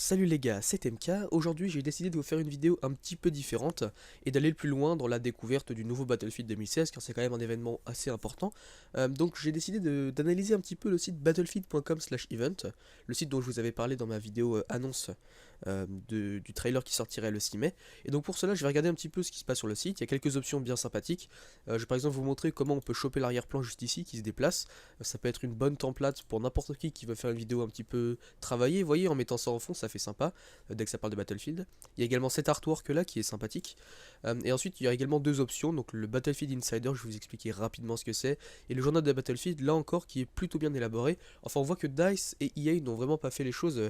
Salut les gars, c'est MK. Aujourd'hui j'ai décidé de vous faire une vidéo un petit peu différente et d'aller le plus loin dans la découverte du nouveau Battlefield 2016 car c'est quand même un événement assez important. Donc j'ai décidé d'analyser un petit peu le site battlefield.com/event, le site dont je vous avais parlé dans ma vidéo annonce du trailer qui sortirait le 6 mai. Et donc pour cela je vais regarder un petit peu ce qui se passe sur le site. Il y a quelques options bien sympathiques. Je vais par exemple vous montrer comment on peut choper l'arrière-plan juste ici qui se déplace. Ça peut être une bonne template pour n'importe qui veut faire une vidéo un petit peu travaillée, vous voyez, en mettant ça en fond, ça fait sympa, dès que ça parle de Battlefield. Il y a également cet artwork là qui est sympathique. Et ensuite il y a également deux options, donc le Battlefield Insider, je vais vous expliquer rapidement ce que c'est, et le journal de Battlefield, là encore, qui est plutôt bien élaboré. Enfin on voit que DICE et EA n'ont vraiment pas fait les choses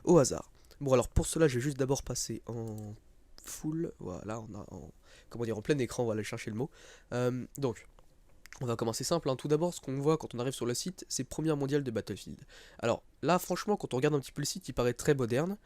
au hasard. Bon alors pour cela je vais juste d'abord passer en full, voilà, comment dire, en plein écran, on va aller chercher le mot. Donc on va commencer simple, hein. Tout d'abord, ce qu'on voit quand on arrive sur le site, c'est Première mondiale de Battlefield. Alors là, franchement, quand on regarde un petit peu le site, il paraît très moderne.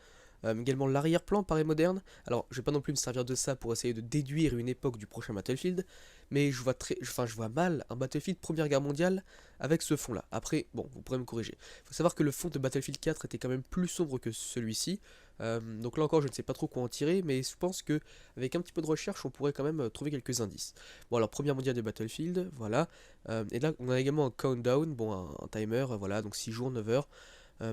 Également, l'arrière-plan paraît moderne. Alors, je vais pas non plus me servir de ça pour essayer de déduire une époque du prochain Battlefield, mais je vois mal un Battlefield Première Guerre mondiale avec ce fond-là. Après, bon, vous pourrez me corriger. Il faut savoir que le fond de Battlefield 4 était quand même plus sombre que celui-ci. Donc là encore, je ne sais pas trop quoi en tirer, mais je pense que avec un petit peu de recherche, on pourrait quand même trouver quelques indices. Bon, alors, Première mondiale de Battlefield, voilà. Et là, on a également un countdown, bon, un timer, voilà, donc 6 jours, 9 heures.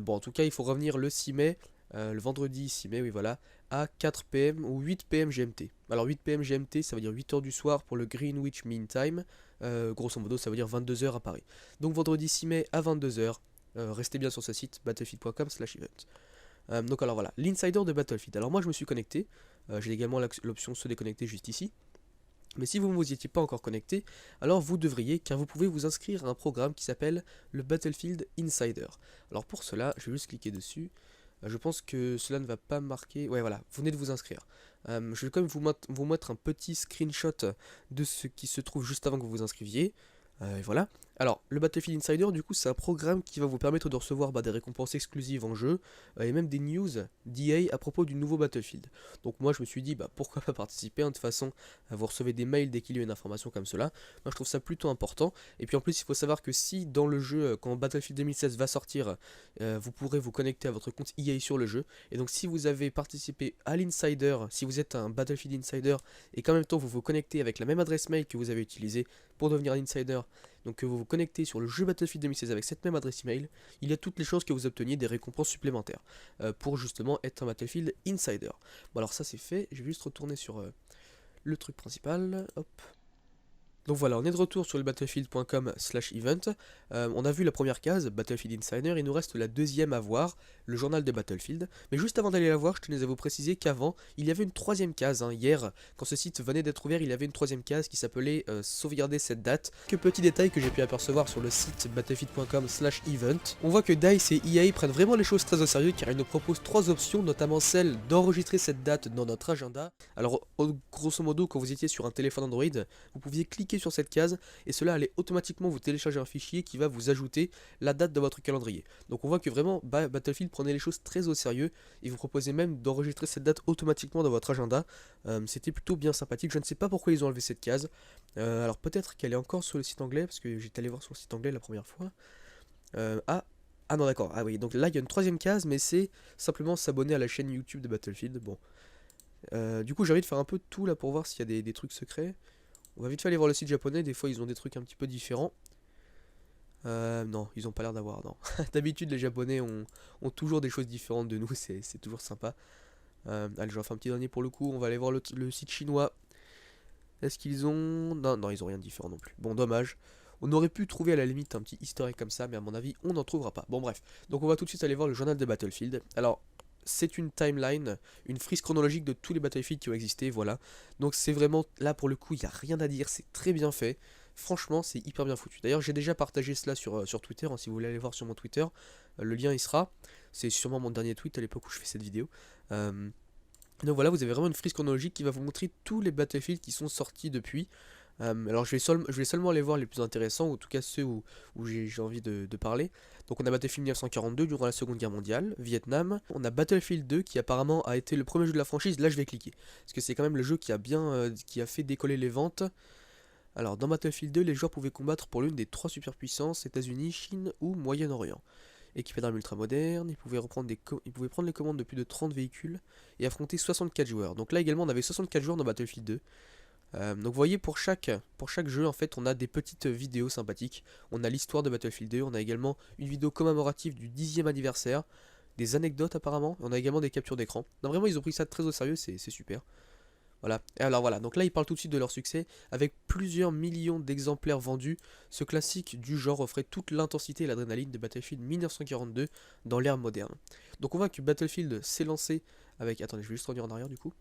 Bon, en tout cas, il faut revenir le 6 mai, le vendredi 6 mai, oui, voilà, à 4 p.m. ou 8 p.m. GMT. Alors, 8 p.m. GMT, ça veut dire 8 heures du soir pour le Greenwich Mean Time. Grosso modo, ça veut dire 22 heures à Paris. Donc, vendredi 6 mai à 22 heures. Restez bien sur ce site, battlefield.com/event. Donc, alors voilà, l'insider de Battlefield. Alors, moi, je me suis connecté. J'ai également l'option se déconnecter juste ici. Mais si vous ne vous y étiez pas encore connecté, alors vous devriez, car vous pouvez vous inscrire à un programme qui s'appelle le Battlefield Insider. Alors pour cela, je vais juste cliquer dessus. Je pense que cela ne va pas marquer... Ouais, voilà, vous venez de vous inscrire. Je vais quand même vous mettre un petit screenshot de ce qui se trouve juste avant que vous vous inscriviez. Et voilà. Alors, le Battlefield Insider, du coup, c'est un programme qui va vous permettre de recevoir des récompenses exclusives en jeu et même des news d'EA à propos du nouveau Battlefield. Donc, moi, je me suis dit, pourquoi pas participer, hein. De toute façon, vous recevez des mails dès qu'il y a une information comme cela. Moi, je trouve ça plutôt important. Et puis, en plus, il faut savoir que si dans le jeu, quand Battlefield 2016 va sortir, vous pourrez vous connecter à votre compte EA sur le jeu. Et donc, si vous avez participé à l'Insider, si vous êtes un Battlefield Insider et qu'en même temps vous vous connectez avec la même adresse mail que vous avez utilisée pour devenir un insider, donc que vous vous connectez sur le jeu Battlefield 2016 avec cette même adresse email, il y a toutes les chances que vous obteniez des récompenses supplémentaires pour justement être un Battlefield Insider. Bon alors ça c'est fait, je vais juste retourner sur le truc principal, hop. Donc voilà, on est de retour sur le battlefield.com/event. On a vu la première case, Battlefield Insider, il nous reste la deuxième à voir, le journal de Battlefield. Mais juste avant d'aller la voir, je tenais à vous préciser qu'avant, il y avait une troisième case, hein. Hier, quand ce site venait d'être ouvert, il y avait une troisième case qui s'appelait sauvegarder cette date. Que petit détail que j'ai pu apercevoir sur le site battlefield.com/event. On voit que DICE et EA prennent vraiment les choses très au sérieux car ils nous proposent trois options, notamment celle d'enregistrer cette date dans notre agenda. Alors, grosso modo, quand vous étiez sur un téléphone Android, vous pouviez cliquer sur cette case et cela allait automatiquement vous télécharger un fichier qui va vous ajouter la date de votre calendrier. Donc on voit que vraiment Battlefield prenait les choses très au sérieux et vous proposait même d'enregistrer cette date automatiquement dans votre agenda. C'était plutôt bien sympathique. Je ne sais pas pourquoi ils ont enlevé cette case. Alors peut-être qu'elle est encore sur le site anglais parce que j'étais allé voir sur le site anglais la première fois. Ah non, d'accord. Ah oui, donc là il y a une troisième case, mais c'est simplement s'abonner à la chaîne YouTube de Battlefield. Bon. Du coup j'ai envie de faire un peu de tout là pour voir s'il y a des trucs secrets. On va vite fait aller voir le site japonais, des fois ils ont des trucs un petit peu différents. Non, ils ont pas l'air d'avoir, non. D'habitude les japonais ont toujours des choses différentes de nous, c'est toujours sympa. Allez, j'en fais un petit dernier pour le coup, on va aller voir le site chinois. Est-ce qu'ils ont... Non, non, ils ont rien de différent non plus. Bon, dommage. On aurait pu trouver à la limite un petit historique comme ça, mais à mon avis, on n'en trouvera pas. Bon, bref. Donc on va tout de suite aller voir le journal de Battlefield. Alors, c'est une timeline, une frise chronologique de tous les Battlefield qui ont existé, voilà. Donc c'est vraiment, là pour le coup, il n'y a rien à dire, c'est très bien fait. Franchement, c'est hyper bien foutu. D'ailleurs, j'ai déjà partagé cela sur Twitter, hein, si vous voulez aller voir sur mon Twitter. Le lien, il sera. C'est sûrement mon dernier tweet à l'époque où je fais cette vidéo. Donc voilà, vous avez vraiment une frise chronologique qui va vous montrer tous les Battlefield qui sont sortis depuis. Alors je vais seulement aller voir les plus intéressants, ou en tout cas ceux où j'ai envie de parler. Donc on a Battlefield 1942 durant la Seconde Guerre mondiale, Vietnam. On a Battlefield 2 qui apparemment a été le premier jeu de la franchise, là je vais cliquer. Parce que c'est quand même le jeu qui a qui a fait décoller les ventes. Alors dans Battlefield 2, les joueurs pouvaient combattre pour l'une des trois superpuissances, États-Unis, Chine ou Moyen-Orient. équipé d'armes ultra modernes, il pouvait prendre les commandes de plus de 30 véhicules et affronter 64 joueurs. Donc là également on avait 64 joueurs dans Battlefield 2. Donc vous voyez pour chaque jeu en fait on a des petites vidéos sympathiques. On a l'histoire de Battlefield 2, on a également une vidéo commémorative du 10e anniversaire, des anecdotes apparemment, on a également des captures d'écran. Non vraiment ils ont pris ça très au sérieux, c'est super. Voilà. Et alors voilà, donc là ils parlent tout de suite de leur succès. Avec plusieurs millions d'exemplaires vendus, ce classique du genre offrait toute l'intensité et l'adrénaline de Battlefield 1942 dans l'ère moderne. Donc on voit que Battlefield s'est lancé avec... Attendez, je vais juste revenir en arrière du coup.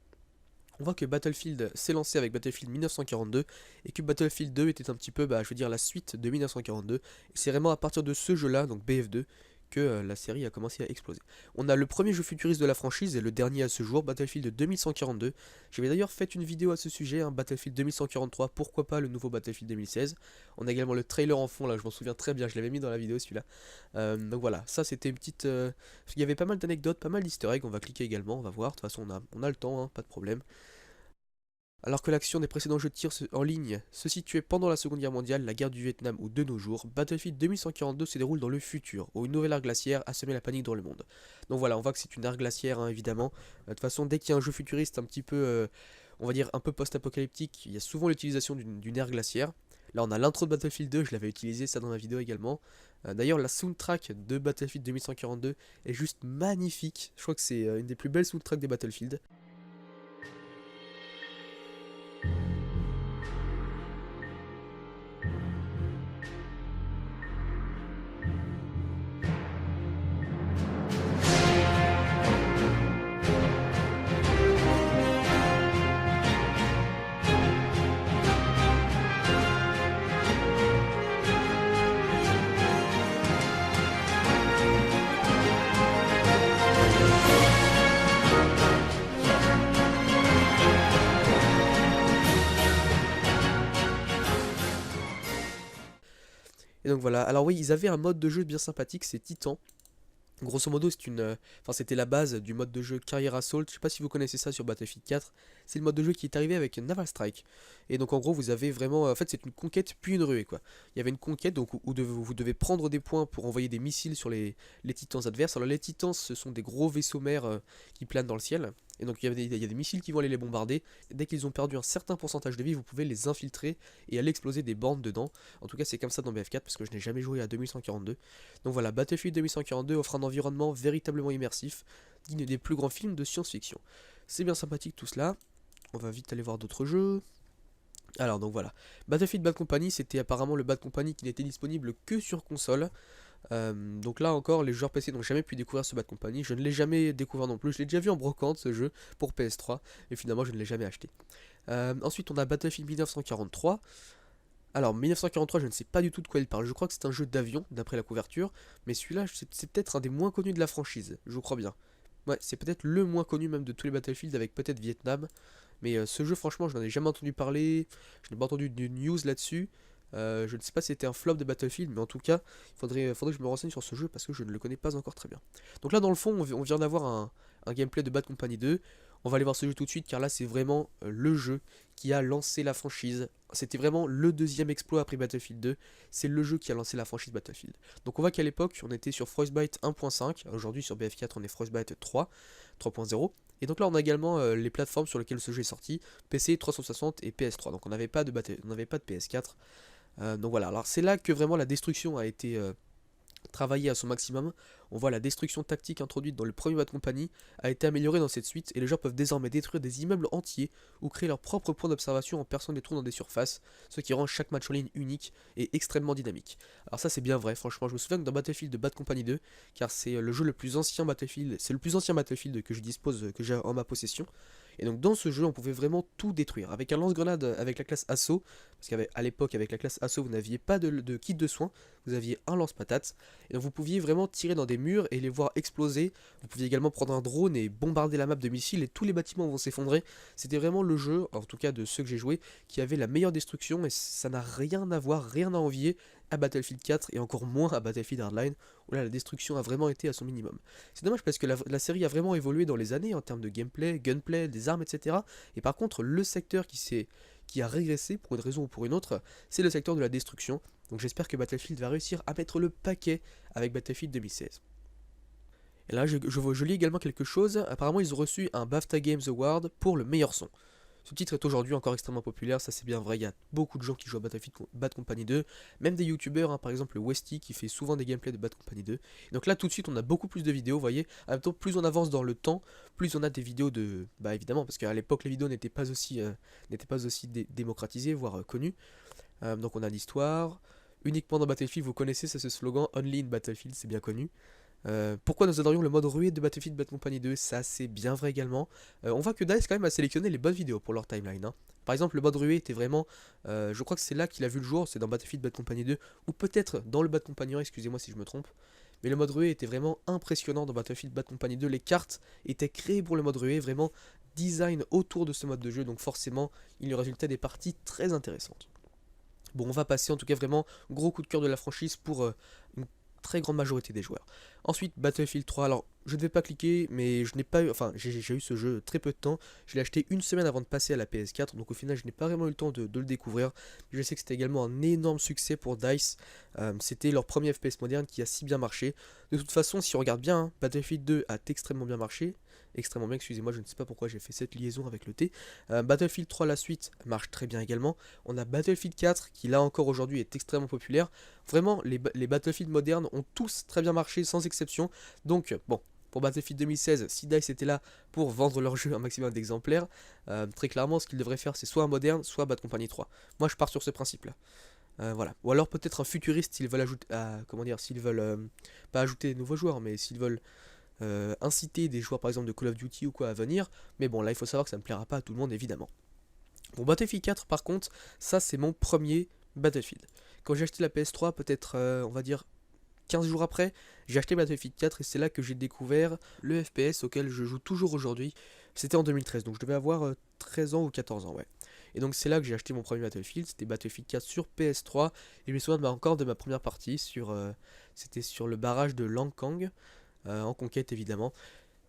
On voit que Battlefield s'est lancé avec Battlefield 1942 et que Battlefield 2 était un petit peu, je veux dire, la suite de 1942. Et c'est vraiment à partir de ce jeu-là, donc BF2, que la série a commencé à exploser. On a le premier jeu futuriste de la franchise et le dernier à ce jour, Battlefield 2142. J'avais d'ailleurs fait une vidéo à ce sujet, Battlefield 2143, pourquoi pas le nouveau Battlefield 2016. On a également le trailer en fond, là je m'en souviens très bien, je l'avais mis dans la vidéo celui-là. Donc voilà, ça c'était une petite... Il y avait pas mal d'anecdotes, pas mal d'easter eggs, on va cliquer également, on va voir, de toute façon on a le temps, pas de problème. Alors que l'action des précédents jeux de tir en ligne se situait pendant la Seconde Guerre mondiale, la guerre du Vietnam ou de nos jours, Battlefield 2142 se déroule dans le futur, où une nouvelle ère glaciaire a semé la panique dans le monde. Donc voilà, on voit que c'est une ère glaciaire, évidemment. De toute façon, dès qu'il y a un jeu futuriste un petit peu, on va dire un peu post-apocalyptique, il y a souvent l'utilisation d'une ère glaciaire. Là, on a l'intro de Battlefield 2, je l'avais utilisé ça dans ma vidéo également. D'ailleurs, la soundtrack de Battlefield 2142 est juste magnifique. Je crois que c'est une des plus belles soundtracks des Battlefield. Et donc voilà, alors oui, ils avaient un mode de jeu bien sympathique, c'est Titan. Grosso modo, c'était la base du mode de jeu Carrier Assault. Je sais pas si vous connaissez ça sur Battlefield 4. C'est le mode de jeu qui est arrivé avec Naval Strike. Et donc en gros, vous avez vraiment, en fait, c'est une conquête puis une ruée quoi. Il y avait une conquête donc où vous devez prendre des points pour envoyer des missiles sur les titans adverses. Alors les titans, ce sont des gros vaisseaux mers qui planent dans le ciel. Et donc il y a des missiles qui vont aller les bombarder. Et dès qu'ils ont perdu un certain pourcentage de vie, vous pouvez les infiltrer et aller exploser des bornes dedans. En tout cas, c'est comme ça dans BF4 parce que je n'ai jamais joué à 2142. Donc voilà, Battlefield 2142 offre un environnement véritablement immersif, digne des plus grands films de science-fiction. C'est bien sympathique tout cela. On va vite aller voir d'autres jeux. Alors donc voilà, Battlefield Bad Company, c'était apparemment le Bad Company qui n'était disponible que sur console. Donc là encore, les joueurs PC n'ont jamais pu découvrir ce Bad Company. Je ne l'ai jamais découvert non plus. Je l'ai déjà vu en brocante ce jeu pour PS3, et finalement je ne l'ai jamais acheté. Ensuite, on a Battlefield 1943. Alors 1943, je ne sais pas du tout de quoi il parle. Je crois que c'est un jeu d'avion, d'après la couverture, mais celui-là, c'est peut-être un des moins connus de la franchise. Je crois bien. Ouais, c'est peut-être le moins connu même de tous les Battlefield, avec peut-être Vietnam. Mais ce jeu, franchement, je n'en ai jamais entendu parler. Je n'ai pas entendu de news là-dessus. Je ne sais pas si c'était un flop de Battlefield, mais en tout cas, faudrait que je me renseigne sur ce jeu parce que je ne le connais pas encore très bien. Donc là, dans le fond, on vient d'avoir un gameplay de Bad Company 2. On va aller voir ce jeu tout de suite car là, c'est vraiment le jeu qui a lancé la franchise. C'était vraiment le deuxième exploit après Battlefield 2. C'est le jeu qui a lancé la franchise Battlefield. Donc on voit qu'à l'époque, on était sur Frostbite 1.5. Aujourd'hui, sur BF4, on est Frostbite 3, 3.0. Et donc là, on a également les plateformes sur lesquelles ce jeu est sorti, PC 360 et PS3. Donc on n'avait pas de PS4. Donc voilà, alors c'est là que vraiment la destruction a été travaillée à son maximum. On voit la destruction tactique introduite dans le premier Bad Company a été améliorée dans cette suite et les joueurs peuvent désormais détruire des immeubles entiers ou créer leurs propres points d'observation en perçant des trous dans des surfaces, ce qui rend chaque match en ligne unique et extrêmement dynamique. Alors ça c'est bien vrai, franchement je me souviens que dans Battlefield de Bad Company 2, car c'est le jeu le plus ancien Battlefield, c'est le plus ancien Battlefield que je dispose, que j'ai en ma possession. Et donc dans ce jeu, on pouvait vraiment tout détruire. Avec un lance-grenade avec la classe Assaut, parce qu'à l'époque, avec la classe Assaut, vous n'aviez pas de kit de soins, vous aviez un lance-patate. Et donc vous pouviez vraiment tirer dans des murs et les voir exploser. Vous pouviez également prendre un drone et bombarder la map de missiles et tous les bâtiments vont s'effondrer. C'était vraiment le jeu, en tout cas de ceux que j'ai joué, qui avait la meilleure destruction et ça n'a rien à voir, rien à envier à Battlefield 4 et encore moins à Battlefield Hardline où là la destruction a vraiment été à son minimum. C'est dommage parce que la série a vraiment évolué dans les années en termes de gameplay, gunplay, des armes, etc. Et par contre le secteur qui a régressé pour une raison ou pour une autre, c'est le secteur de la destruction. Donc j'espère que Battlefield va réussir à mettre le paquet avec Battlefield 2016. Et là, je lis également quelque chose. Apparemment, ils ont reçu un BAFTA Games Award pour le meilleur son. Ce titre est aujourd'hui encore extrêmement populaire, ça c'est bien vrai, il y a beaucoup de gens qui jouent à Battlefield Bad Company 2, même des youtubeurs, hein, par exemple le Westy qui fait souvent des gameplays de Bad Company 2. Et donc là tout de suite on a beaucoup plus de vidéos, vous voyez, en même temps plus on avance dans le temps, plus on a des vidéos de... Bah évidemment, parce qu'à l'époque les vidéos n'étaient pas aussi, démocratisées, voire connues. Donc on a l'histoire, uniquement dans Battlefield, vous connaissez ça, ce slogan, Only in Battlefield, c'est bien connu. Pourquoi nous adorions le mode ruée de Battlefield Bad Company 2, ça c'est bien vrai également. On voit que DICE quand même a sélectionné les bonnes vidéos pour leur timeline, hein. Par exemple le mode ruée était vraiment, je crois que c'est là qu'il a vu le jour, c'est dans Battlefield Bad Company 2, ou peut-être dans le Bad Company 1, excusez-moi si je me trompe. Mais le mode ruée était vraiment impressionnant dans Battlefield Bad Company 2, les cartes étaient créées pour le mode ruée, vraiment design autour de ce mode de jeu, donc forcément il y résultait des parties très intéressantes. Bon, on va passer en tout cas vraiment gros coup de cœur de la franchise pour une très grande majorité des joueurs. Ensuite, Battlefield 3, alors je ne vais pas cliquer, mais je n'ai pas eu, enfin j'ai eu ce jeu très peu de temps, je l'ai acheté une semaine avant de passer à la PS4, donc au final je n'ai pas vraiment eu le temps de le découvrir. Je sais que c'était également un énorme succès pour DICE, c'était leur premier FPS moderne qui a si bien marché. De toute façon, si on regarde bien, hein, Battlefield 2 a extrêmement bien marché, extrêmement bien, excusez-moi, je ne sais pas pourquoi j'ai fait cette liaison avec le T. Battlefield 3, la suite, marche très bien également. On a Battlefield 4 qui là encore aujourd'hui est extrêmement populaire. Vraiment, les Battlefield modernes ont tous très bien marché sans exception. Donc, bon, pour Battlefield 2016, si DICE était là pour vendre leur jeu un maximum d'exemplaires, très clairement, ce qu'ils devraient faire, c'est soit un moderne, soit Bad Company 3. Moi, je pars sur ce principe-là. Voilà. Ou alors peut-être un futuriste s'ils veulent ajouter, comment dire, s'ils veulent pas ajouter de nouveaux joueurs, mais s'ils veulent inciter des joueurs par exemple de Call of Duty ou quoi à venir. Mais bon, là, il faut savoir que ça ne plaira pas à tout le monde, évidemment. Bon, Battlefield 4, par contre, ça, c'est mon premier Battlefield. Quand j'ai acheté la PS3, peut-être, on va dire, 15 jours après, j'ai acheté Battlefield 4 et c'est là que j'ai découvert le FPS auquel je joue toujours aujourd'hui. C'était en 2013, donc je devais avoir 13 ans ou 14 ans, ouais. Et donc c'est là que j'ai acheté mon premier Battlefield, c'était Battlefield 4 sur PS3. Et je me souviens encore de ma première partie, c'était sur le barrage de Langkang, en conquête évidemment.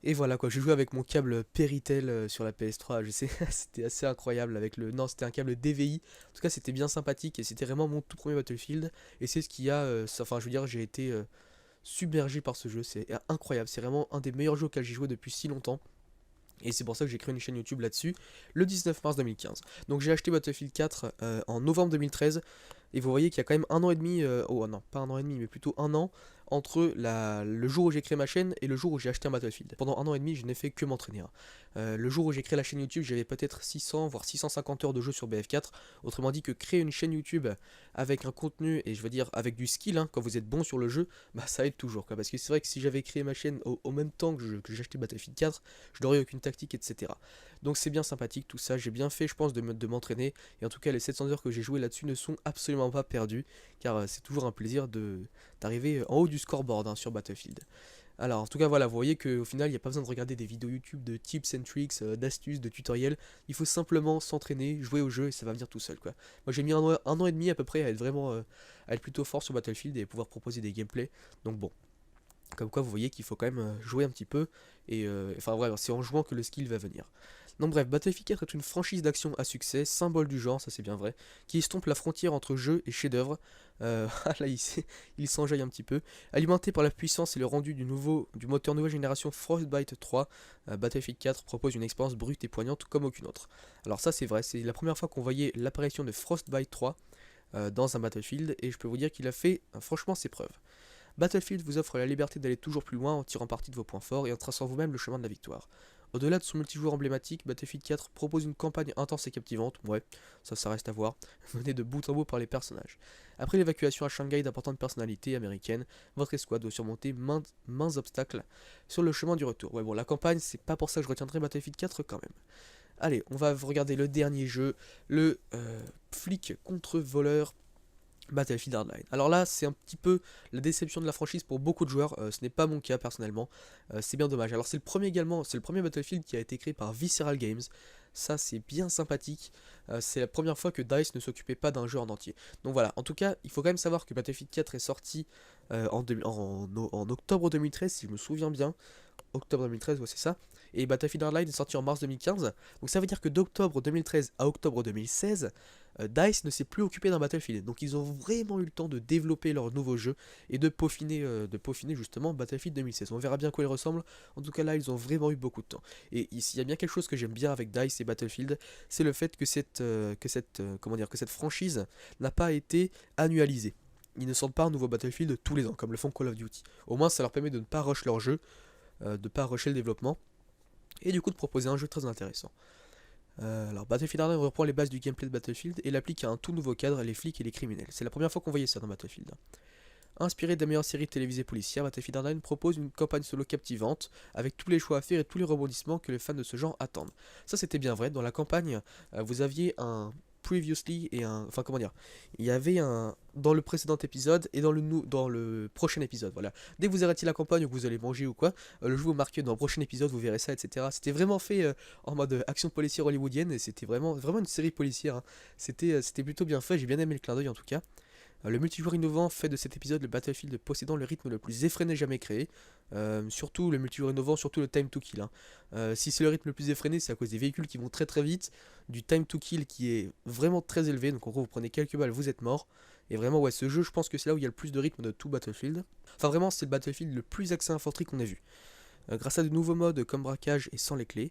Et voilà quoi, j'ai joué avec mon câble Péritel sur la PS3, je sais, c'était assez incroyable avec le... Non, c'était un câble DVI, en tout cas c'était bien sympathique et c'était vraiment mon tout premier Battlefield. Et c'est ce qui a... enfin je veux dire, j'ai été submergé par ce jeu, c'est incroyable, c'est vraiment un des meilleurs jeux auxquels j'ai joué depuis si longtemps. Et c'est pour ça que j'ai créé une chaîne YouTube là-dessus, le 19 mars 2015. Donc j'ai acheté Battlefield 4 en novembre 2013, et vous voyez qu'il y a quand même un an et demi, oh non, pas un an et demi, mais plutôt un an, entre le jour où j'ai créé ma chaîne et le jour où j'ai acheté un Battlefield. Pendant un an et demi, je n'ai fait que m'entraîner, hein. Le jour où j'ai créé la chaîne YouTube, j'avais peut-être 600 voire 650 heures de jeu sur BF4. Autrement dit que créer une chaîne YouTube avec un contenu, et je veux dire avec du skill, hein, quand vous êtes bon sur le jeu, bah ça aide toujours, quoi. Parce que c'est vrai que si j'avais créé ma chaîne au même temps que j'achetais Battlefield 4, je n'aurais aucune tactique, etc. Donc c'est bien sympathique tout ça, j'ai bien fait je pense de m'entraîner, et en tout cas les 700 heures que j'ai joué là-dessus ne sont absolument pas perdues, car c'est toujours un plaisir d'arriver en haut du scoreboard, hein, sur Battlefield. Alors en tout cas voilà, vous voyez qu'au final il n'y a pas besoin de regarder des vidéos YouTube de tips and tricks, d'astuces, de tutoriels, il faut simplement s'entraîner, jouer au jeu et ça va venir tout seul, quoi. Moi j'ai mis un an et demi à peu près à être vraiment à être plutôt fort sur Battlefield et pouvoir proposer des gameplays, donc bon. Comme quoi vous voyez qu'il faut quand même jouer un petit peu, et enfin voilà, c'est en jouant que le skill va venir. Donc bref, Battlefield 4 est une franchise d'action à succès, symbole du genre, ça c'est bien vrai, qui estompe la frontière entre jeu et chef-d'œuvre. Là il s'enjaille un petit peu. Alimenté par la puissance et le rendu du moteur nouvelle génération Frostbite 3, Battlefield 4 propose une expérience brute et poignante comme aucune autre. Alors ça c'est vrai, c'est la première fois qu'on voyait l'apparition de Frostbite 3 dans un Battlefield, et je peux vous dire qu'il a fait franchement ses preuves. Battlefield vous offre la liberté d'aller toujours plus loin en tirant parti de vos points forts et en traçant vous-même le chemin de la victoire. Au-delà de son multijoueur emblématique, Battlefield 4 propose une campagne intense et captivante, ouais, ça reste à voir, menée de bout en bout par les personnages. Après l'évacuation à Shanghai d'importantes personnalités américaines, votre escouade doit surmonter maints obstacles sur le chemin du retour. Ouais bon, la campagne, c'est pas pour ça que je retiendrai Battlefield 4 quand même. Allez, on va regarder le dernier jeu, le flic contre voleur Battlefield Hardline. Alors là, c'est un petit peu la déception de la franchise pour beaucoup de joueurs, ce n'est pas mon cas personnellement, c'est bien dommage. Alors c'est le premier également, c'est le premier Battlefield qui a été créé par Visceral Games, ça c'est bien sympathique, c'est la première fois que DICE ne s'occupait pas d'un jeu en entier. Donc voilà, en tout cas, il faut quand même savoir que Battlefield 4 est sorti en octobre 2013, si je me souviens bien, octobre 2013, ouais c'est ça, Et Battlefield Hardline est sorti en mars 2015. Donc ça veut dire que d'octobre 2013 à octobre 2016, DICE ne s'est plus occupé d'un Battlefield. Donc ils ont vraiment eu le temps de développer leur nouveau jeu et de peaufiner justement Battlefield 2016. On verra bien à quoi il ressemble. En tout cas là, ils ont vraiment eu beaucoup de temps. Et ici, il y a bien quelque chose que j'aime bien avec DICE et Battlefield, c'est le fait que cette franchise n'a pas été annualisée. Ils ne sortent pas un nouveau Battlefield tous les ans, comme le font Call of Duty. Au moins, ça leur permet de ne pas rush leur jeu, de ne pas rusher le développement, et du coup de proposer un jeu très intéressant. Alors Battlefield Hardline reprend les bases du gameplay de Battlefield et l'applique à un tout nouveau cadre, les flics et les criminels. C'est la première fois qu'on voyait ça dans Battlefield. Inspiré de la meilleure série télévisée policière, Battlefield Hardline propose une campagne solo captivante, avec tous les choix à faire et tous les rebondissements que les fans de ce genre attendent. Ça c'était bien vrai, dans la campagne, vous aviez un previously et un... Enfin comment dire, il y avait un... dans le précédent épisode et dans le prochain épisode, voilà. Dès que vous arrêtiez la campagne ou que vous allez manger ou quoi, le jeu vous marquait dans le prochain épisode, vous verrez ça, etc. C'était vraiment fait en mode action policière hollywoodienne et c'était vraiment une série policière, hein. C'était plutôt bien fait, j'ai bien aimé le clin d'œil en tout cas. Le multijoueur innovant fait de cet épisode le Battlefield possédant le rythme le plus effréné jamais créé. Surtout le multijoueur innovant, surtout le time to kill, hein. Si c'est le rythme le plus effréné, c'est à cause des véhicules qui vont très très vite, du time to kill qui est vraiment très élevé, donc en gros vous prenez quelques balles, vous êtes mort. Et vraiment ouais, ce jeu je pense que c'est là où il y a le plus de rythme de tout Battlefield. Enfin vraiment c'est le Battlefield le plus axé infanterie qu'on ait vu. Grâce à de nouveaux modes comme braquage et sans les clés.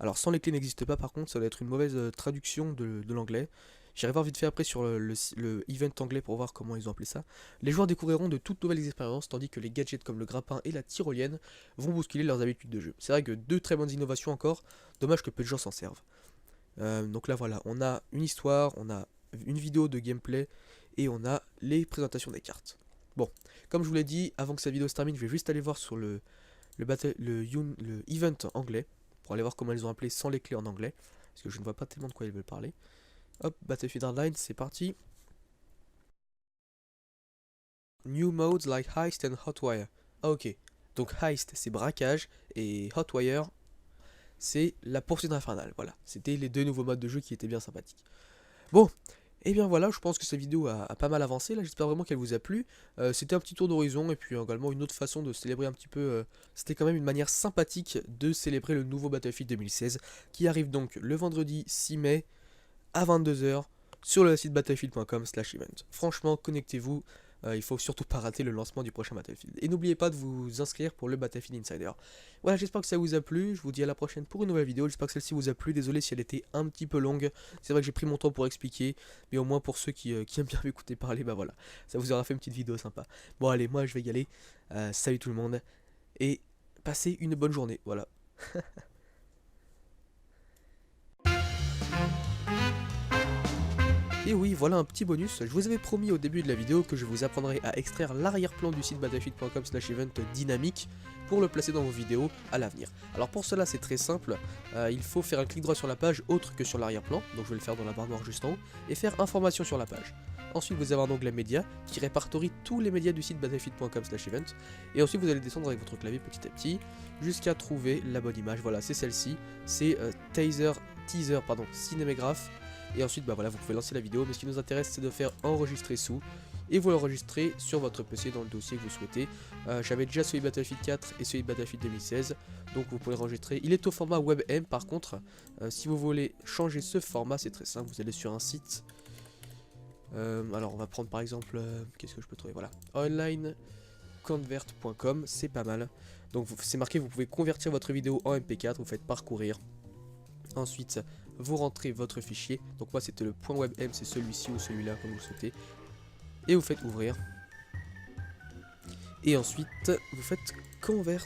Alors sans les clés n'existe pas par contre, ça doit être une mauvaise traduction de l'anglais. J'irai voir vite fait après sur le event anglais pour voir comment ils ont appelé ça. Les joueurs découvriront de toutes nouvelles expériences, tandis que les gadgets comme le grappin et la tyrolienne vont bousculer leurs habitudes de jeu. C'est vrai que deux très bonnes innovations encore, dommage que peu de gens s'en servent. Donc là voilà, on a une histoire, on a une vidéo de gameplay et on a les présentations des cartes. Bon, comme je vous l'ai dit, avant que cette vidéo se termine, je vais juste aller voir sur le event anglais, pour aller voir comment ils ont appelé sans les clés en anglais, parce que je ne vois pas tellement de quoi ils veulent parler. Hop, Battlefield Hardline, c'est parti. New modes like Heist and Hotwire. Ah ok, donc Heist c'est braquage et Hotwire c'est la poursuite infernale. Voilà, c'était les deux nouveaux modes de jeu qui étaient bien sympathiques. Bon, et bien voilà, je pense que cette vidéo a pas mal avancé, là j'espère vraiment qu'elle vous a plu. C'était un petit tour d'horizon et puis également une autre façon de célébrer un petit peu, c'était quand même une manière sympathique de célébrer le nouveau Battlefield 2016 qui arrive donc le vendredi 6 mai à 22 h sur le site battlefield.com/event. Franchement, connectez-vous, il faut surtout pas rater le lancement du prochain Battlefield. Et n'oubliez pas de vous inscrire pour le Battlefield Insider. Voilà, j'espère que ça vous a plu, je vous dis à la prochaine pour une nouvelle vidéo, j'espère que celle-ci vous a plu, désolé si elle était un petit peu longue, c'est vrai que j'ai pris mon temps pour expliquer, mais au moins pour ceux qui aiment bien m'écouter parler, bah voilà, ça vous aura fait une petite vidéo sympa. Bon allez, moi je vais y aller, salut tout le monde, et passez une bonne journée, voilà. Et oui, voilà un petit bonus, je vous avais promis au début de la vidéo que je vous apprendrai à extraire l'arrière-plan du site battlefield.com/event dynamique pour le placer dans vos vidéos à l'avenir. Alors pour cela c'est très simple, il faut faire un clic droit sur la page autre que sur l'arrière-plan, donc je vais le faire dans la barre noire juste en haut, et faire information sur la page. Ensuite vous avez un onglet médias qui répertorie tous les médias du site battlefield.com/event, et ensuite vous allez descendre avec votre clavier petit à petit jusqu'à trouver la bonne image. Voilà, c'est celle-ci, c'est teaser cinémagraphe. Et ensuite, bah voilà, vous pouvez lancer la vidéo, mais ce qui nous intéresse, c'est de faire enregistrer sous, et vous l'enregistrez sur votre PC dans le dossier que vous souhaitez. J'avais déjà celui Battlefield 4 et celui Battlefield 2016, donc vous pouvez l'enregistrer. Il est au format WebM, par contre, si vous voulez changer ce format, c'est très simple, vous allez sur un site. Alors, on va prendre par exemple, qu'est-ce que je peux trouver, voilà, onlineconvert.com, c'est pas mal. Donc, c'est marqué, vous pouvez convertir votre vidéo en MP4, vous faites parcourir. Ensuite, vous rentrez votre fichier, donc moi c'était le .webm, c'est celui-ci ou celui-là comme vous le souhaitez, et vous faites ouvrir, et ensuite vous faites convert,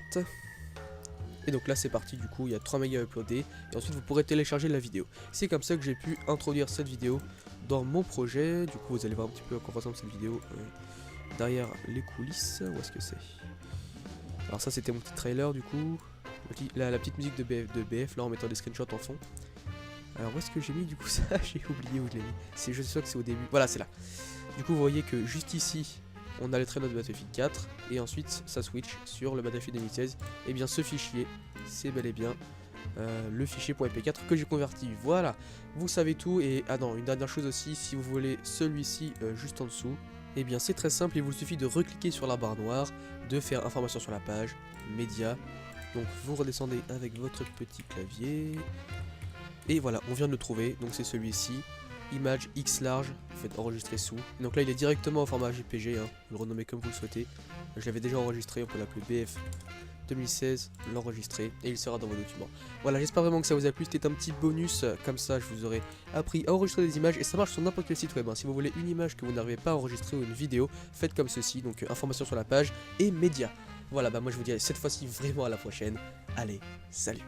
et donc là c'est parti, du coup il y a 3 mégas uploadés, et ensuite vous pourrez télécharger la vidéo. C'est comme ça que j'ai pu introduire cette vidéo dans mon projet. Du coup vous allez voir un petit peu à quoi ressemble cette vidéo derrière les coulisses. Où est-ce que c'est? Alors ça c'était mon petit trailer du coup, la petite musique de BF là en mettant des screenshots en fond. Alors où est-ce que j'ai mis du coup ça? J'ai oublié où je l'ai mis. Je suis sûr que c'est au début. Voilà, c'est là. Du coup vous voyez que juste ici on a le trailer de Battlefield 4 et ensuite ça switch sur le Battlefield 2016. Et bien ce fichier c'est bel et bien le fichier .mp4 que j'ai converti. Voilà, vous savez tout. Et ah non, une dernière chose aussi, si vous voulez celui-ci juste en dessous, et bien c'est très simple, il vous suffit de recliquer sur la barre noire, de faire information sur la page, médias, Donc vous redescendez avec votre petit clavier. Et voilà, on vient de le trouver, donc c'est celui-ci. Image X large, vous faites enregistrer sous. Donc là il est directement au format JPG, hein. Vous le renommez comme vous le souhaitez. Je l'avais déjà enregistré, on peut l'appeler BF 2016, l'enregistrer et il sera dans vos documents. Voilà, j'espère vraiment que ça vous a plu, c'était un petit bonus, comme ça je vous aurais appris à enregistrer des images et ça marche sur n'importe quel site web, hein. Si vous voulez une image que vous n'arrivez pas à enregistrer ou une vidéo, faites comme ceci, donc information sur la page et médias. Voilà, bah moi je vous dis cette fois-ci vraiment à la prochaine, allez, salut.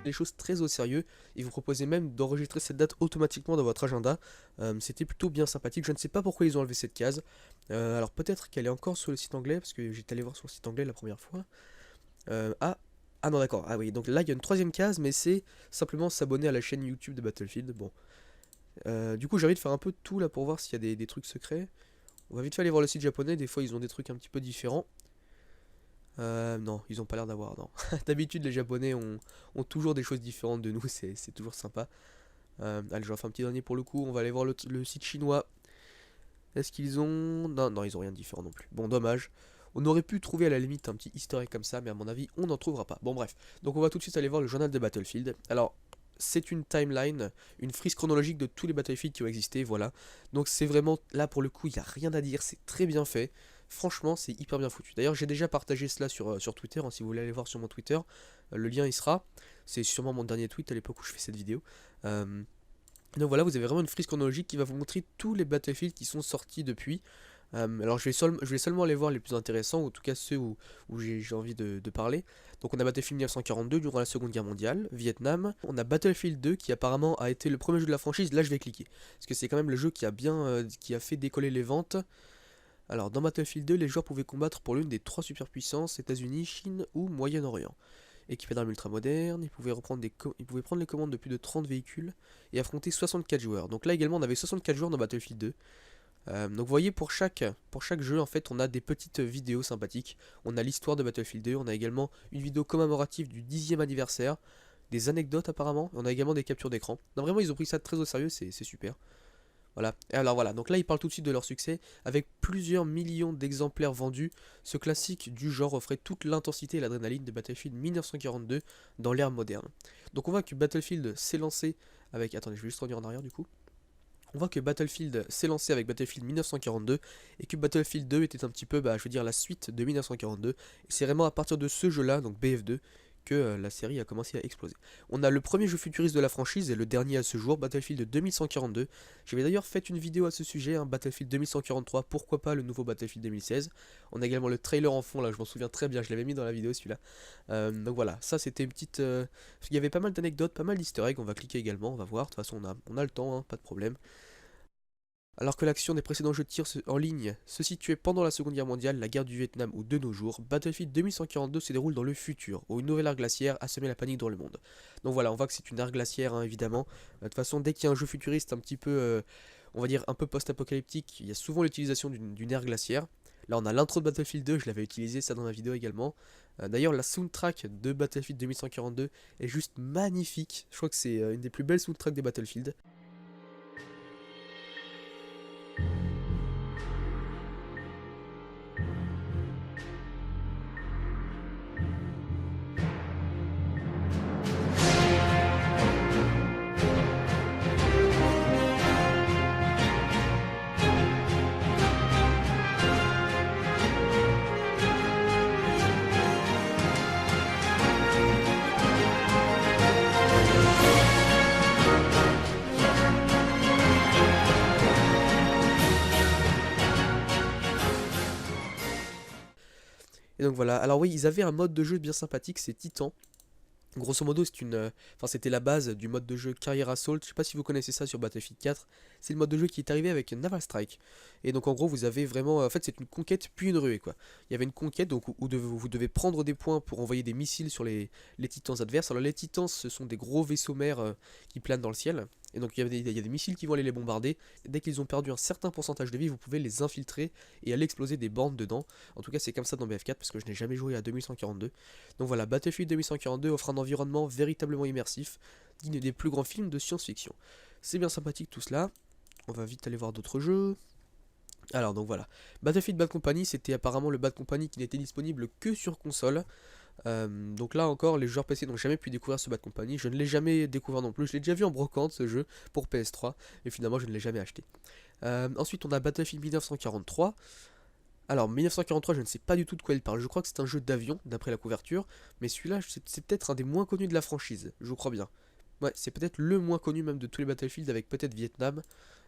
Les choses très au sérieux et vous proposez même d'enregistrer cette date automatiquement dans votre agenda. C'était plutôt bien sympathique, je ne sais pas pourquoi ils ont enlevé cette case. Alors peut-être qu'elle est encore sur le site anglais parce que j'étais allé voir sur le site anglais la première fois. Ah non d'accord, ah oui, donc là il y a une troisième case mais c'est simplement s'abonner à la chaîne YouTube de Battlefield. Bon, du coup j'ai envie de faire un peu de tout là pour voir s'il y a des trucs secrets. On va vite fait aller voir le site japonais, des fois ils ont des trucs un petit peu différents. Non, ils ont pas l'air d'avoir, non. D'habitude, les Japonais ont toujours des choses différentes de nous, c'est toujours sympa. Allez, j'en fais un petit dernier pour le coup, on va aller voir le site chinois. Est-ce qu'ils ont... Non, non, ils ont rien de différent non plus. Bon, dommage. On aurait pu trouver à la limite un petit easter egg comme ça, mais à mon avis, on n'en trouvera pas. Bon, bref. Donc, on va tout de suite aller voir le journal de Battlefield. Alors, c'est une timeline, une frise chronologique de tous les Battlefield qui ont existé, voilà. Donc, c'est vraiment, là, pour le coup, il n'y a rien à dire, c'est très bien fait. Franchement, c'est hyper bien foutu. D'ailleurs, j'ai déjà partagé cela sur Twitter, hein, si vous voulez aller voir sur mon Twitter. Le lien, il sera. C'est sûrement mon dernier tweet à l'époque où je fais cette vidéo. Donc voilà, vous avez vraiment une frise chronologique qui va vous montrer tous les Battlefield qui sont sortis depuis. Alors je vais seulement aller voir les plus intéressants, ou en tout cas ceux où j'ai envie de parler. Donc on a Battlefield 1942 durant la Seconde Guerre mondiale, Vietnam. On a Battlefield 2 qui apparemment a été le premier jeu de la franchise. Là je vais cliquer, parce que c'est quand même le jeu qui a bien, qui a fait décoller les ventes. Alors dans Battlefield 2, les joueurs pouvaient combattre pour l'une des trois superpuissances, États-Unis, Chine ou Moyen-Orient. Équipés d'armes ultra-modernes, ils pouvaient prendre les commandes de plus de 30 véhicules et affronter 64 joueurs. Donc là également on avait 64 joueurs dans Battlefield 2. Donc vous voyez pour chaque jeu en fait on a des petites vidéos sympathiques. On a l'histoire de Battlefield 2, on a également une vidéo commémorative du 10e anniversaire, des anecdotes apparemment, on a également des captures d'écran. Non vraiment ils ont pris ça très au sérieux, c'est super. Voilà, et alors voilà, donc là ils parlent tout de suite de leur succès, avec plusieurs millions d'exemplaires vendus, ce classique du genre offrait toute l'intensité et l'adrénaline de Battlefield 1942 dans l'ère moderne. Donc on voit que Battlefield s'est lancé avec... Attendez, je vais juste revenir en arrière du coup. On voit que Battlefield s'est lancé avec Battlefield 1942 et que Battlefield 2 était un petit peu, je veux dire, la suite de 1942. Et c'est vraiment à partir de ce jeu-là, donc BF2, que la série a commencé à exploser. On a le premier jeu futuriste de la franchise et le dernier à ce jour, Battlefield 2142. J'avais d'ailleurs fait une vidéo à ce sujet, hein, Battlefield 2043, pourquoi pas le nouveau Battlefield 2016. On a également le trailer en fond, là je m'en souviens très bien, je l'avais mis dans la vidéo celui-là. Donc voilà, ça c'était une petite... Il y avait pas mal d'anecdotes, pas mal d'easter eggs, on va cliquer également, on va voir, de toute façon on a le temps, hein, pas de problème. Alors que l'action des précédents jeux de tir en ligne se situait pendant la Seconde Guerre mondiale, la guerre du Vietnam ou de nos jours, Battlefield 2142 se déroule dans le futur, où une nouvelle ère glaciaire a semé la panique dans le monde. Donc voilà, on voit que c'est une ère glaciaire, hein, évidemment. De toute façon, dès qu'il y a un jeu futuriste un petit peu, on va dire un peu post-apocalyptique, il y a souvent l'utilisation d'une ère glaciaire. Là, on a l'intro de Battlefield 2, je l'avais utilisé ça dans ma vidéo également. D'ailleurs, la soundtrack de Battlefield 2142 est juste magnifique. Je crois que c'est une des plus belles soundtracks des Battlefield. Et donc voilà, alors oui, ils avaient un mode de jeu bien sympathique, c'est Titan. Grosso modo, c'était la base du mode de jeu Carrière Assault. Je sais pas si vous connaissez ça sur Battlefield 4. C'est le mode de jeu qui est arrivé avec Naval Strike. Et donc en gros, vous avez vraiment, en fait, c'est une conquête puis une ruée quoi. Il y avait une conquête donc où vous devez prendre des points pour envoyer des missiles sur les titans adverses. Alors les titans, ce sont des gros vaisseaux mers qui planent dans le ciel. Et donc il y a des missiles qui vont aller les bombarder. Dès qu'ils ont perdu un certain pourcentage de vie, vous pouvez les infiltrer et aller exploser des bornes dedans. En tout cas, c'est comme ça dans BF4 parce que je n'ai jamais joué à 2142. Donc voilà, Battlefield 2142 offre un environnement véritablement immersif, digne des plus grands films de science-fiction. C'est bien sympathique tout cela. On va vite aller voir d'autres jeux. Alors donc voilà, Battlefield Bad Company, c'était apparemment le Bad Company qui n'était disponible que sur console. Donc là encore, les joueurs PC n'ont jamais pu découvrir ce Bad Company. Je ne l'ai jamais découvert non plus. Je l'ai déjà vu en brocante ce jeu pour PS3, et finalement je ne l'ai jamais acheté. Ensuite, on a Battlefield 1943. Alors 1943, je ne sais pas du tout de quoi il parle. Je crois que c'est un jeu d'avion, d'après la couverture, mais celui-là, c'est peut-être un des moins connus de la franchise. Je crois bien. Ouais, c'est peut-être le moins connu même de tous les Battlefield, avec peut-être Vietnam.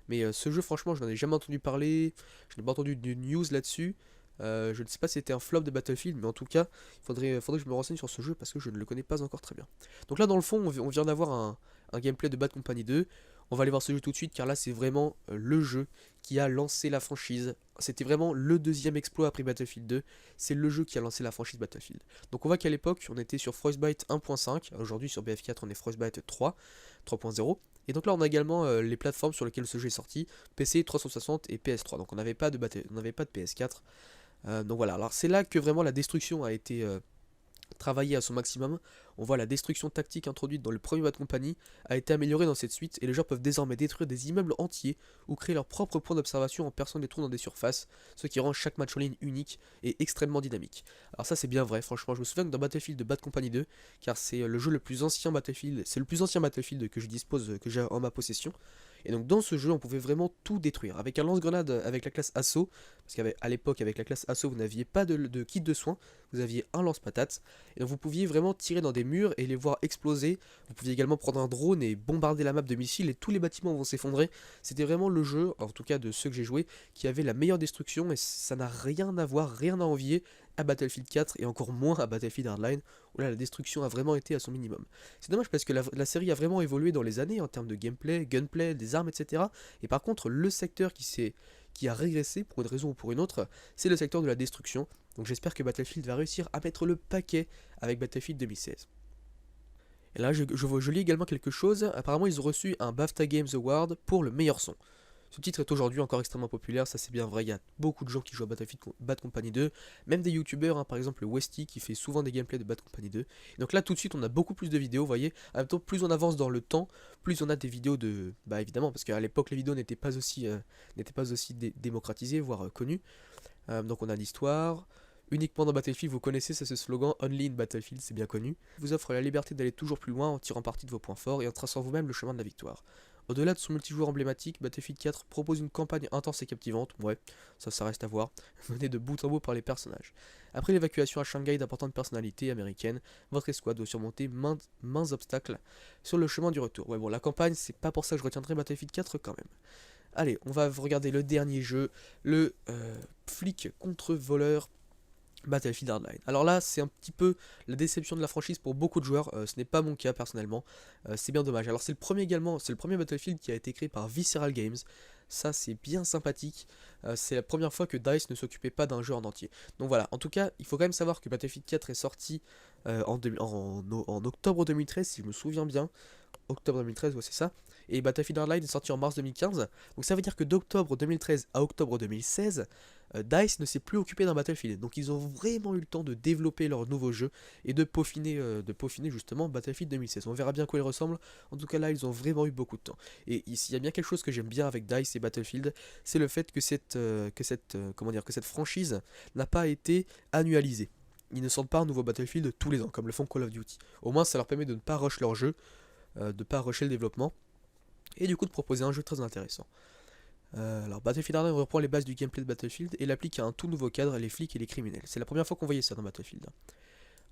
Mais ce jeu, franchement, je n'en ai jamais entendu parler. Je n'ai pas entendu de news là-dessus. Je ne sais pas si c'était un flop de Battlefield, mais en tout cas, faudrait que je me renseigne sur ce jeu parce que je ne le connais pas encore très bien. Donc là, dans le fond, on vient d'avoir un gameplay de Bad Company 2. On va aller voir ce jeu tout de suite car là, c'est vraiment le jeu qui a lancé la franchise. C'était vraiment le deuxième exploit après Battlefield 2. C'est le jeu qui a lancé la franchise Battlefield. Donc on voit qu'à l'époque, on était sur Frostbite 1.5. Aujourd'hui, sur BF4, on est Frostbite 3, 3.0. Et donc là, on a également les plateformes sur lesquelles ce jeu est sorti, PC 360 et PS3. Donc on n'avait pas de PS4. Donc voilà, alors c'est là que vraiment la destruction a été travaillée à son maximum. On voit la destruction tactique introduite dans le premier Bad Company a été améliorée dans cette suite et les joueurs peuvent désormais détruire des immeubles entiers ou créer leur propre point d'observation en perçant des trous dans des surfaces, ce qui rend chaque match en ligne unique et extrêmement dynamique. Alors ça c'est bien vrai, franchement je me souviens que dans Battlefield de Bad Company 2, car c'est le jeu le plus ancien Battlefield, c'est le plus ancien Battlefield que je dispose, que j'ai en ma possession. Et donc dans ce jeu, on pouvait vraiment tout détruire. Avec un lance-grenade avec la classe Assaut, parce qu'à l'époque, avec la classe Assaut, vous n'aviez pas de kit de soins, vous aviez un lance-patate. Et donc vous pouviez vraiment tirer dans des murs et les voir exploser. Vous pouviez également prendre un drone et bombarder la map de missiles et tous les bâtiments vont s'effondrer. C'était vraiment le jeu, en tout cas de ceux que j'ai joué, qui avait la meilleure destruction et ça n'a rien à voir, rien à envier à Battlefield 4 et encore moins à Battlefield Hardline où là la destruction a vraiment été à son minimum. C'est dommage parce que la série a vraiment évolué dans les années en termes de gameplay, gunplay, des armes, etc. Et par contre le secteur qui a régressé pour une raison ou pour une autre, c'est le secteur de la destruction. Donc j'espère que Battlefield va réussir à mettre le paquet avec Battlefield 2016. Et là je lis également quelque chose, apparemment ils ont reçu un BAFTA Games Award pour le meilleur son. Ce titre est aujourd'hui encore extrêmement populaire, ça c'est bien vrai, il y a beaucoup de gens qui jouent à Battlefield Bad Company 2, même des youtubeurs, hein, par exemple le Westy qui fait souvent des gameplays de Bad Company 2. Et donc là tout de suite on a beaucoup plus de vidéos, vous voyez, en même temps plus on avance dans le temps, plus on a des vidéos de... Bah évidemment, parce qu'à l'époque les vidéos n'étaient pas aussi démocratisées, voire connues. Donc on a l'histoire, uniquement dans Battlefield, vous connaissez ça, ce slogan Only in Battlefield, c'est bien connu. Il vous offre la liberté d'aller toujours plus loin en tirant parti de vos points forts et en traçant vous-même le chemin de la victoire. Au-delà de son multijoueur emblématique, Battlefield 4 propose une campagne intense et captivante, ouais, ça reste à voir, menée de bout en bout par les personnages. Après l'évacuation à Shanghai d'importantes personnalités américaines, votre escouade doit surmonter maints obstacles sur le chemin du retour. Ouais bon, la campagne, c'est pas pour ça que je retiendrai Battlefield 4 quand même. Allez, on va regarder le dernier jeu, le flic contre voleur Battlefield Hardline. Alors là, c'est un petit peu la déception de la franchise pour beaucoup de joueurs. Ce n'est pas mon cas personnellement. C'est bien dommage. Alors c'est le premier également, c'est le premier Battlefield qui a été créé par Visceral Games. Ça c'est bien sympathique. C'est la première fois que DICE ne s'occupait pas d'un jeu en entier. Donc voilà. En tout cas, il faut quand même savoir que Battlefield 4 est sorti en octobre 2013, si je me souviens bien. Octobre 2013, ouais, c'est ça. Et Battlefield Hardline est sorti en mars 2015. Donc ça veut dire que d'octobre 2013 à octobre 2016, DICE ne s'est plus occupé d'un Battlefield. Donc ils ont vraiment eu le temps de développer leur nouveau jeu et de peaufiner justement Battlefield 2016. On verra bien à quoi il ressemble. En tout cas là, ils ont vraiment eu beaucoup de temps. Et ici, il y a bien quelque chose que j'aime bien avec DICE et Battlefield, c'est le fait que cette franchise n'a pas été annualisée. Ils ne sortent pas un nouveau Battlefield tous les ans, comme le font Call of Duty. Au moins, ça leur permet de ne pas rush leur jeu, de ne pas rusher le développement, et du coup de proposer un jeu très intéressant. Alors Battlefield Hardline reprend les bases du gameplay de Battlefield et l'applique à un tout nouveau cadre, les flics et les criminels. C'est la première fois qu'on voyait ça dans Battlefield.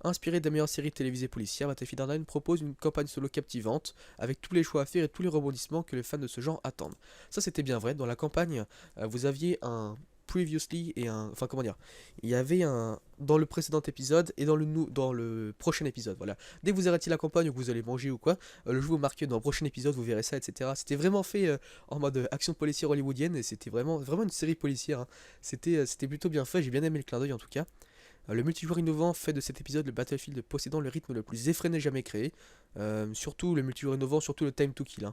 Inspiré des meilleures séries télévisées policières, Battlefield Hardline propose une campagne solo captivante, avec tous les choix à faire et tous les rebondissements que les fans de ce genre attendent. Ça c'était bien vrai, dans la campagne, vous aviez un previously et un... Enfin comment dire, il y avait un... Dans le précédent épisode et dans le prochain épisode, voilà. Dès que vous arrêtez la campagne ou que vous allez manger ou quoi, le jeu vous marque dans le prochain épisode, vous verrez ça, etc. C'était vraiment fait en mode action policière hollywoodienne et c'était vraiment une série policière, hein. C'était plutôt bien fait, j'ai bien aimé le clin d'œil en tout cas. Le multijoueur innovant fait de cet épisode le Battlefield possédant le rythme le plus effréné jamais créé. Surtout le multijoueur innovant, surtout le time to kill,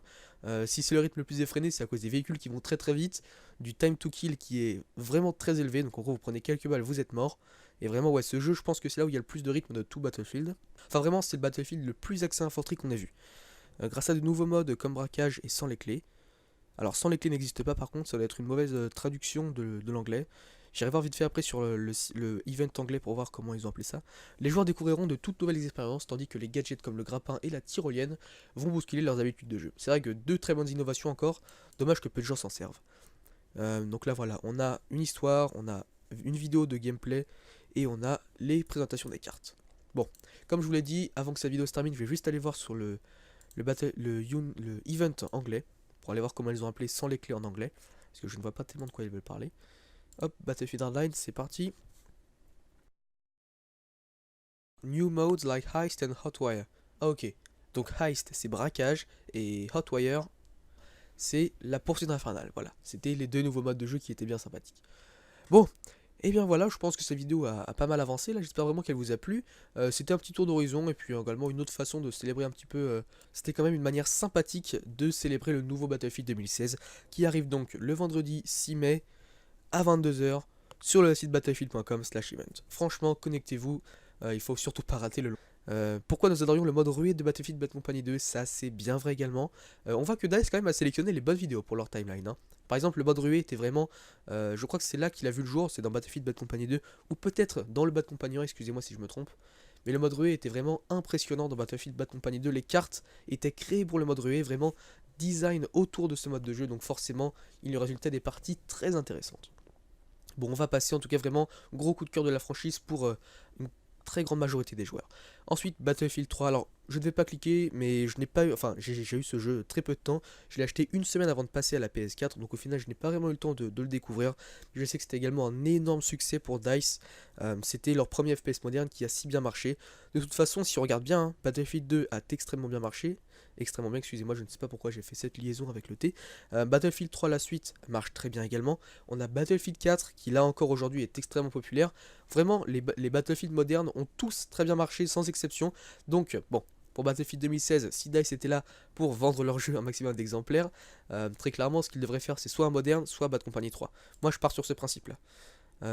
hein. Si c'est le rythme le plus effréné, c'est à cause des véhicules qui vont très très vite, du time to kill qui est vraiment très élevé, donc en gros vous prenez quelques balles, vous êtes mort. Et vraiment ouais, ce jeu je pense que c'est là où il y a le plus de rythme de tout Battlefield. Enfin vraiment c'est le Battlefield le plus axé infanterie qu'on ait vu. Grâce à de nouveaux modes comme braquage et sans les clés. Alors sans les clés n'existe pas par contre, ça doit être une mauvaise traduction de l'anglais. J'irai voir vite fait après sur le event anglais pour voir comment ils ont appelé ça. Les joueurs découvriront de toutes nouvelles expériences, tandis que les gadgets comme le grappin et la tyrolienne vont bousculer leurs habitudes de jeu. C'est vrai que deux très bonnes innovations encore, dommage que peu de gens s'en servent. Donc là voilà, on a une histoire, on a une vidéo de gameplay et on a les présentations des cartes. Bon, comme je vous l'ai dit, avant que cette vidéo se termine, je vais juste aller voir sur le event anglais pour aller voir comment ils ont appelé sans les clés en anglais, parce que je ne vois pas tellement de quoi ils veulent parler. Hop, Battlefield Hardline, c'est parti. New modes like Heist and Hotwire. Ah ok, donc Heist c'est braquage et Hotwire c'est la poursuite infernale. Voilà, c'était les deux nouveaux modes de jeu qui étaient bien sympathiques. Bon, et bien voilà, je pense que cette vidéo a pas mal avancé, là j'espère vraiment qu'elle vous a plu. C'était un petit tour d'horizon et puis également une autre façon de célébrer un petit peu, c'était quand même une manière sympathique de célébrer le nouveau Battlefield 2016 qui arrive donc le vendredi 6 mai à 22 h sur le site battlefield.com/event. Franchement, connectez-vous, il faut surtout pas rater le pourquoi nous adorions le mode ruée de Battlefield Bad Company 2, ça c'est bien vrai également. On voit que DICE quand même a sélectionné les bonnes vidéos pour leur timeline. Hein. Par exemple, le mode ruée était vraiment, je crois que c'est là qu'il a vu le jour, c'est dans Battlefield Bad Company 2, ou peut-être dans le Bad Company 1, excusez-moi si je me trompe. Mais le mode ruée était vraiment impressionnant dans Battlefield Bad Company 2, les cartes étaient créées pour le mode ruée, vraiment design autour de ce mode de jeu, donc forcément il y résultait des parties très intéressantes. Bon, on va passer en tout cas vraiment gros coup de cœur de la franchise pour une très grande majorité des joueurs. Ensuite, Battlefield 3, alors je ne vais pas cliquer, mais je n'ai pas eu, enfin j'ai eu ce jeu très peu de temps, je l'ai acheté une semaine avant de passer à la PS4, donc au final je n'ai pas vraiment eu le temps de le découvrir. Je sais que c'était également un énorme succès pour DICE, c'était leur premier FPS moderne qui a si bien marché. De toute façon, si on regarde bien, hein, Battlefield 2 a extrêmement bien marché, extrêmement bien, excusez-moi, je ne sais pas pourquoi j'ai fait cette liaison avec le T. Battlefield 3, la suite, marche très bien également. On a Battlefield 4 qui là encore aujourd'hui est extrêmement populaire. Vraiment, les Battlefield modernes ont tous très bien marché sans exception. Donc, bon, pour Battlefield 2016, si DICE était là pour vendre leur jeu un maximum d'exemplaires, très clairement, ce qu'ils devraient faire, c'est soit un moderne, soit Bad Company 3. Moi, je pars sur ce principe-là.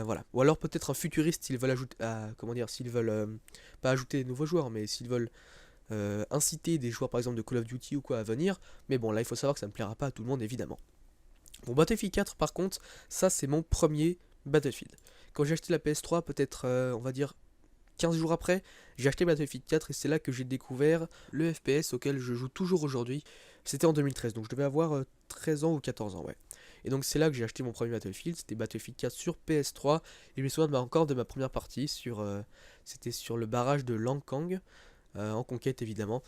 Voilà. Ou alors peut-être un futuriste s'ils veulent ajouter, comment dire, s'ils veulent pas ajouter de nouveaux joueurs, mais s'ils veulent inciter des joueurs par exemple de Call of Duty ou quoi à venir. Mais bon, là, il faut savoir que ça ne plaira pas à tout le monde évidemment. Bon, Battlefield 4 par contre, ça c'est mon premier Battlefield. Quand j'ai acheté la PS3, peut-être on va dire 15 jours après, j'ai acheté Battlefield 4 et c'est là que j'ai découvert le FPS auquel je joue toujours aujourd'hui. C'était en 2013, donc je devais avoir 13 ans ou 14 ans, ouais. Et donc c'est là que j'ai acheté mon premier Battlefield, c'était Battlefield 4 sur PS3. Et je me souviens encore de ma première partie, c'était sur le barrage de Langkang, en conquête évidemment.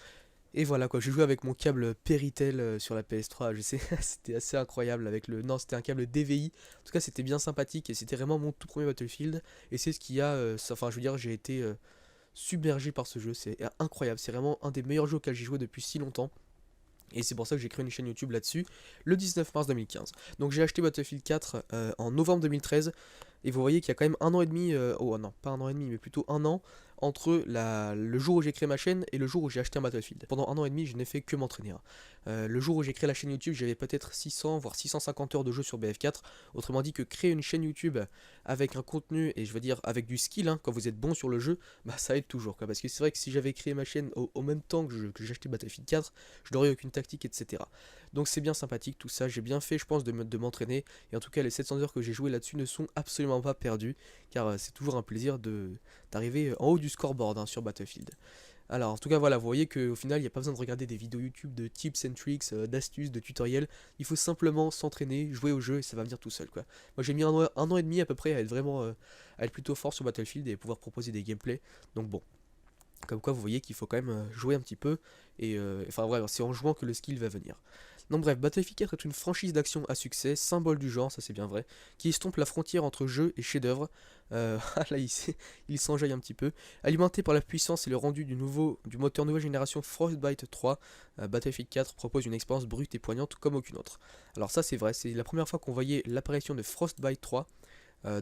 Et voilà quoi, j'ai joué avec mon câble Péritel sur la PS3, je sais, c'était assez incroyable avec le... Non, c'était un câble DVI, en tout cas c'était bien sympathique et c'était vraiment mon tout premier Battlefield. Et c'est ce qui a... enfin je veux dire, j'ai été submergé par ce jeu, c'est incroyable, c'est vraiment un des meilleurs jeux auxquels j'ai joué depuis si longtemps. Et c'est pour ça que j'ai créé une chaîne YouTube là-dessus, le 19 mars 2015. Donc j'ai acheté Battlefield 4 en novembre 2013, et vous voyez qu'il y a quand même un an et demi, oh non, pas un an et demi, mais plutôt un an, entre le jour où j'ai créé ma chaîne et le jour où j'ai acheté un Battlefield. Pendant un an et demi, je n'ai fait que m'entraîner. Hein. Le jour où j'ai créé la chaîne YouTube, j'avais peut-être 600 voire 650 heures de jeu sur BF4. Autrement dit que créer une chaîne YouTube avec un contenu, et je veux dire avec du skill, hein, quand vous êtes bon sur le jeu, bah ça aide toujours. Quoi, parce que c'est vrai que si j'avais créé ma chaîne au même temps que j'achetais Battlefield 4, je n'aurais aucune tactique, etc. Donc c'est bien sympathique tout ça, j'ai bien fait je pense de m'entraîner, et en tout cas les 700 heures que j'ai joué là-dessus ne sont absolument pas perdues, car c'est toujours un plaisir d'arriver en haut du scoreboard hein, sur Battlefield. Alors en tout cas voilà, vous voyez qu'au final il n'y a pas besoin de regarder des vidéos YouTube de tips and tricks, d'astuces, de tutoriels, il faut simplement s'entraîner, jouer au jeu et ça va venir tout seul quoi. Moi j'ai mis un an et demi à peu près à être vraiment, à être plutôt fort sur Battlefield et pouvoir proposer des gameplays, donc bon. Comme quoi vous voyez qu'il faut quand même jouer un petit peu, et enfin bref, c'est en jouant que le skill va venir. Donc bref, Battlefield 4 est une franchise d'action à succès, symbole du genre, ça c'est bien vrai, qui estompe la frontière entre jeu et chef-d'œuvre. Là il s'enjaille un petit peu. Alimenté par la puissance et le rendu du moteur nouvelle génération Frostbite 3, Battlefield 4 propose une expérience brute et poignante comme aucune autre. Alors ça c'est vrai, c'est la première fois qu'on voyait l'apparition de Frostbite 3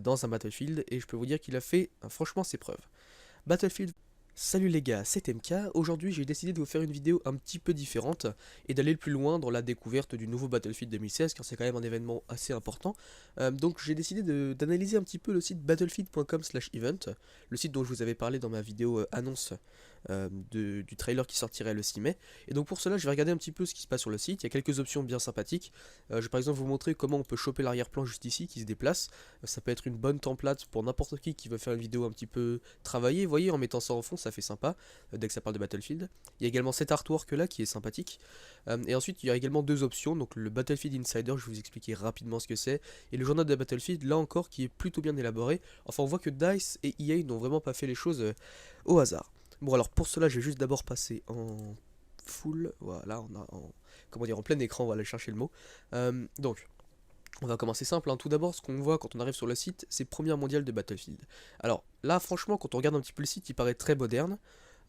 dans un Battlefield, et je peux vous dire qu'il a fait franchement ses preuves. Battlefield. Salut les gars, c'est MK. Aujourd'hui j'ai décidé de vous faire une vidéo un petit peu différente et d'aller le plus loin dans la découverte du nouveau Battlefield 2016, car c'est quand même un événement assez important. Donc j'ai décidé d'analyser un petit peu le site battlefield.com/event, le site dont je vous avais parlé dans ma vidéo annonce du trailer qui sortirait le 6 mai. Et donc pour cela, je vais regarder un petit peu ce qui se passe sur le site. Il y a quelques options bien sympathiques. Je vais par exemple vous montrer comment on peut choper l'arrière-plan juste ici qui se déplace. Ça peut être une bonne template pour n'importe qui veut faire une vidéo un petit peu travaillée. Vous voyez, en mettant ça en fond, ça fait sympa dès que ça parle de Battlefield. Il y a également cet artwork là qui est sympathique. Et ensuite, il y a également deux options. Donc le Battlefield Insider, je vais vous expliquer rapidement ce que c'est. Et le journal de Battlefield, là encore, qui est plutôt bien élaboré. Enfin, on voit que DICE et EA n'ont vraiment pas fait les choses au hasard. Bon, alors pour cela, je vais juste d'abord passer en full. Voilà, comment dire, en plein écran, on va aller chercher le mot. Donc, on va commencer simple, hein. Tout d'abord, ce qu'on voit quand on arrive sur le site, c'est Première mondiale de Battlefield. Alors là, franchement, quand on regarde un petit peu le site, il paraît très moderne.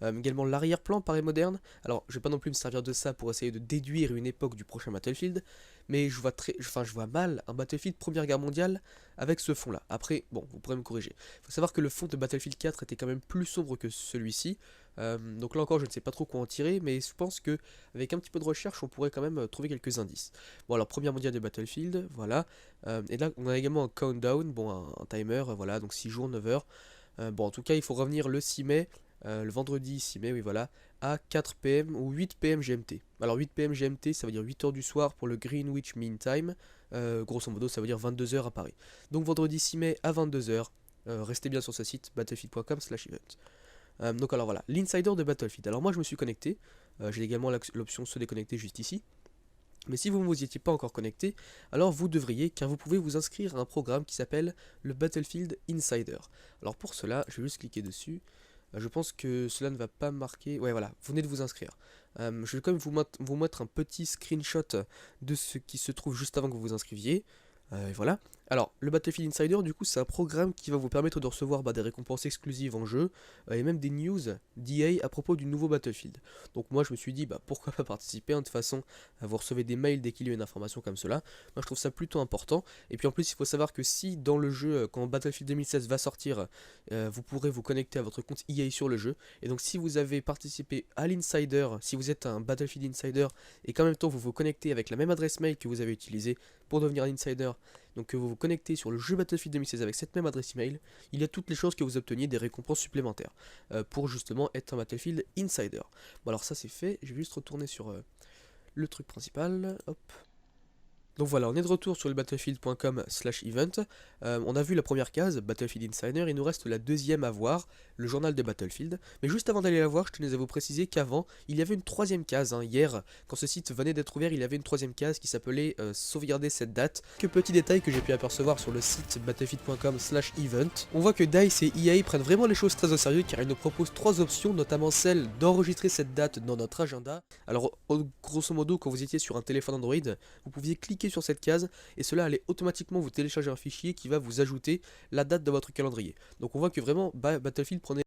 Également, l'arrière-plan paraît moderne. Alors, je vais pas non plus me servir de ça pour essayer de déduire une époque du prochain Battlefield, mais je vois mal un Battlefield Première Guerre mondiale avec ce fond-là. Après, bon, vous pourrez me corriger. Il faut savoir que le fond de Battlefield 4 était quand même plus sombre que celui-ci. Donc là encore, je ne sais pas trop quoi en tirer, mais je pense que avec un petit peu de recherche, on pourrait quand même trouver quelques indices. Bon, alors Première mondiale de Battlefield, voilà. Et là, on a également un countdown, bon, un timer, voilà, donc 6 jours, 9 heures. Bon, en tout cas, il faut revenir le 6 mai. Le vendredi 6 mai, oui voilà, à 4 pm ou 8 pm GMT. Alors 8 pm GMT, ça veut dire 8 heures du soir pour le Greenwich Mean Time. Grosso modo, ça veut dire 22 heures à Paris. Donc vendredi 6 mai à 22 heures. Restez bien sur ce site, battlefield.com/event. Donc alors voilà, l'insider de Battlefield. Alors moi je me suis connecté, j'ai également l'option se déconnecter juste ici. Mais si vous ne vous y étiez pas encore connecté, alors vous devriez, car vous pouvez vous inscrire à un programme qui s'appelle le Battlefield Insider. Alors pour cela, je vais juste cliquer dessus. Je pense que cela ne va pas marquer. Ouais, voilà, vous venez de vous inscrire. Je vais quand même vous mettre un petit screenshot de ce qui se trouve juste avant que vous vous inscriviez. Et voilà. Alors, le Battlefield Insider, du coup, c'est un programme qui va vous permettre de recevoir des récompenses exclusives en jeu et même des news d'EA à propos du nouveau Battlefield. Donc, moi, je me suis dit, pourquoi pas participer, hein. De toute façon, vous recevez des mails dès qu'il y a une information comme cela. Moi, je trouve ça plutôt important. Et puis, en plus, il faut savoir que si dans le jeu, quand Battlefield 2016 va sortir, vous pourrez vous connecter à votre compte EA sur le jeu. Et donc, si vous avez participé à l'Insider, si vous êtes un Battlefield Insider et qu'en même temps vous vous connectez avec la même adresse mail que vous avez utilisée pour devenir un Insider, donc que vous vous connectez sur le jeu Battlefield 2016 avec cette même adresse email, il y a toutes les chances que vous obteniez des récompenses supplémentaires pour justement être un Battlefield Insider. Bon alors ça c'est fait, je vais juste retourner sur le truc principal, hop. Donc voilà, on est de retour sur le battlefield.com/event. On a vu la première case, Battlefield Insider, il nous reste la deuxième à voir, le journal de Battlefield. Mais juste avant d'aller la voir, je tenais à vous préciser qu'avant, il y avait une troisième case. Hier, quand ce site venait d'être ouvert, il y avait une troisième case qui s'appelait sauvegarder cette date. Quelques petits détails que j'ai pu apercevoir sur le site battlefield.com/event. On voit que DICE et EA prennent vraiment les choses très au sérieux car ils nous proposent trois options, notamment celle d'enregistrer cette date dans notre agenda. Alors, grosso modo, quand vous étiez sur un téléphone Android, vous pouviez cliquer sur cette case et cela allait automatiquement vous télécharger un fichier qui va vous ajouter la date de votre calendrier. Donc on voit que vraiment Battlefield prenait